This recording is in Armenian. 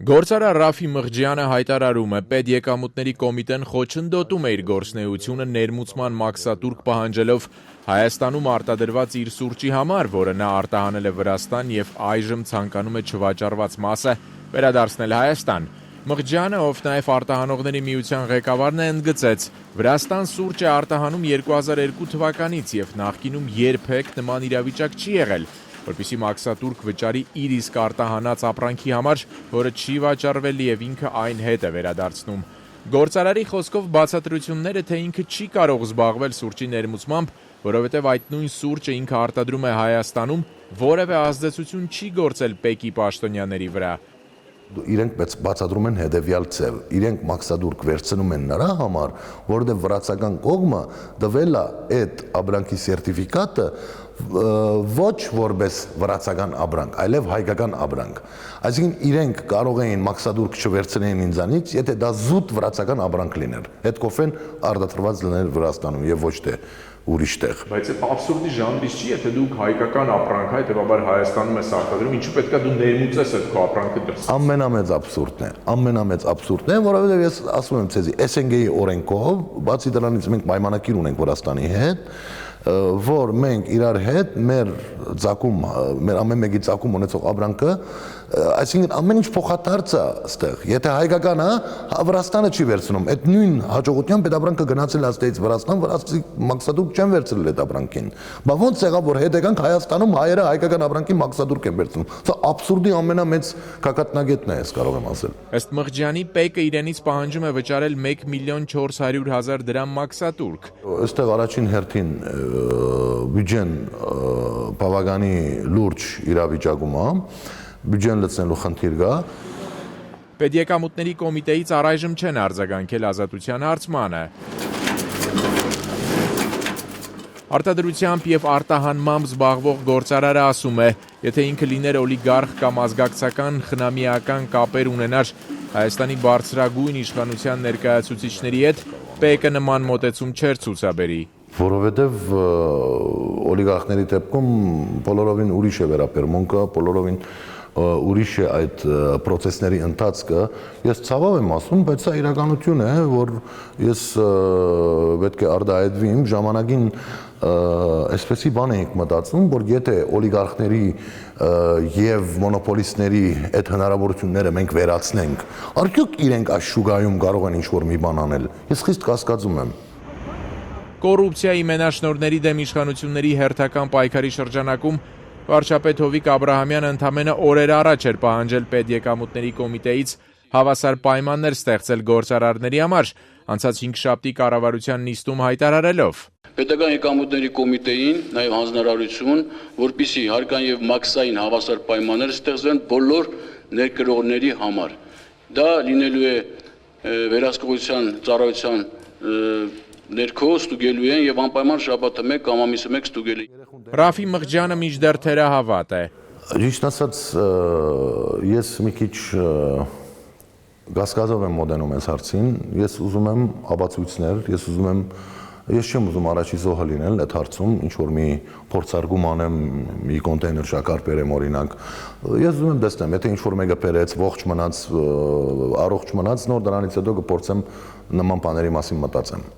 Գործարար Ռաֆի Մղջյանը հայտարարում է, պետեկամուտների կոմիտեն խոչընդոտում է իր գործունեությունը ներմուծման մաքսատուրք պահանջելով Հայաստանում արտադրված իր սուրճի համար, որը նա արտահանել է Վրաստան և այժմ ցանկանում է չվաճառված մասը վերադարձնել Հայաստան։ Մղջյանը, ով նաև արտահանողների միության ղեկավարն է, ընդգծեց. Վրաստան սուրճ է արտահանում 2002 թվականից և նախկինում երբեք նման իրավիճակ չի եղել, որպեսզի մաքսատուրք վճարի իր իսկ արտահանած ապրանքի համար, որը չի վաճառվել և ինքը այն հետ է վերադարձնում։ Գործարարի խոսքով բացատրությունները, թե ինքը չի կարող զբաղվել սուրճի ներմուծմամբ, որովհետև այդ նույն սուրճը ինքը արտադրում է Հայաստանում, որևէ ազդեցություն չի գործել ՊԵԿ-ի պաշտոնյաների վրա։ Իրենք բացատրում են հետևյալ ձև, իրենք մաքսատուրք վերցնում են նրա համար, որովհետև վրացական կողմը տվել է այդ ապրանքի սերտիֆիկատը ոչ որպես վրացական ապրանք, այլև հայկական ապրանք։ Այսինքն իրենք կարող էին մաքսատուրք չվերցնեն ինձանից, եթե դա զուտ վրացական ապրանք լիներ, հետքով են արտադրված լինել Վրաստանում եւ ոչ թե ուրիշ տեղ։ Բայց այդ աբսուրդի ժանրից չի, եթե դուք հայկական ապրանք, հետևաբար Հայաստանում ես արտադրում, ինչու պետք է դու ներմուծես այդ քո ապրանքը դրսից։ Ամենամեծ աբսուրդն է, որովհետև ես ասում եմ ցեզի, SNG-ի օրենքով, բացի դրանից մենք պայմանագիր ունենք Վրաստանի հետ, որ մենք իրար հետ մեր ամեն մեկի ծագում ունեցող ապրանքը, այսինքն ամեն ինչ փոխադարձ է այստեղ։ Եթե հայկական է, Վրաստանը չի վերցնում։ Այդ նույն հաջողությամբ այդ ապրանքը գնացել այստեղից Վրաստան, վրացի մաքսատուրք չեն վերցրել այդ ապրանքին։ Բա ոնց եղավ, որ հետեկանք Հայաստանում հայերը հայկական ապրանքի մաքսատուրք են վերցնում։ Սա աբսուրդի ամենամեծ գագաթնագետն է, ես կարող եմ ասել։ Ըստ Մղջյանի, ՊԵԿ-ը իրենից պահանջում է վճարել 1.400.000 դրամ մաքսատուրք։ Այստեղ առաջին հերթին բյուջեն բավականի լուրջ իրավիճակում է, բյուջեն լցնելու խնդիր կա։ Պետեկամուտների կոմիտեից առայժմ չեն արձագանքել Ազատության հարցմանը։ Արտադրությամբ և արտահանմամբ զբաղվող գործարարը ասում է, եթե ինքը լիներ օլիգարխ կամ ազգակցական խնամիական կապեր ունենար Հայաստանի բարձրագույն իշխանության ներկայացուցիչների հետ, ՊԵԿ-ը նման մոտեցում չէր ցուցաբերի։ Որովհետև օլիգարխների դեպքում բոլորովին ուրիշ է վերաբերմունքը, բոլորովին ուրիշ է այդ պրոցեսների ընթացքը։ Ես ցավով եմ ասում, բայց սա իրականություն է, որ ես պետք է արտահայտվեմ ժամանակին այսպեսի բան էինք մտածում, որ եթե օլիգարխների եւ մոնոպոլիստների այդ հնարավորությունները մենք վերացնենք, արդյոք իրենք այս շուկայում կարող են ինչ-որ մի բան անել։ Ես խիստ կասկածում եմ։ Կոռուպցիայի մենաշնորհների դեմ իշխանությունների հերթական պայքարի շրջանակում վարչապետ Հովիկ Աբրահամյանը ընդամենը օրեր առաջ էր պահանջել պետեկամուտների կոմիտեից հավասար պայմաններ ստեղծել գործարարների համար, անցած 5 կառավարության նիստում հայտարարելով. Պետական եկամուտների կոմիտեին նաև հանձնարարություն, որպեսզի հարկան եւ մաքսային հավասար պայմաններ ստեղծվեն բոլոր ներկրողների համար։ Դա լինելու է վերահսկողության ծառայության ներքո ստուգելու են եւ անպայման շաբաթը 1 կամ ամիսը 1 ստուգելի։ Ռաֆի Մղջյանը մինչդեռ թերահավատ է։ Ճիշտ ասած, ես մի քիչ գասկածով եմ մոտենում այս հարցին, ես ուզում եմ ապացույցներ, ես չեմ ուզում առաջի զոհը լինել այդ հարցում, ինչ-որ մի փորձարկում անեմ, մի կոնտեյներ շաքար բերեմ օրինակ, ես ուզում եմ տեսնեմ, եթե ինչ-որ մեկը բերեց, ողջ մնաց, առողջ մնաց, նոր դրանից հետո կփորձեմ նման բաների մասին մտածեմ։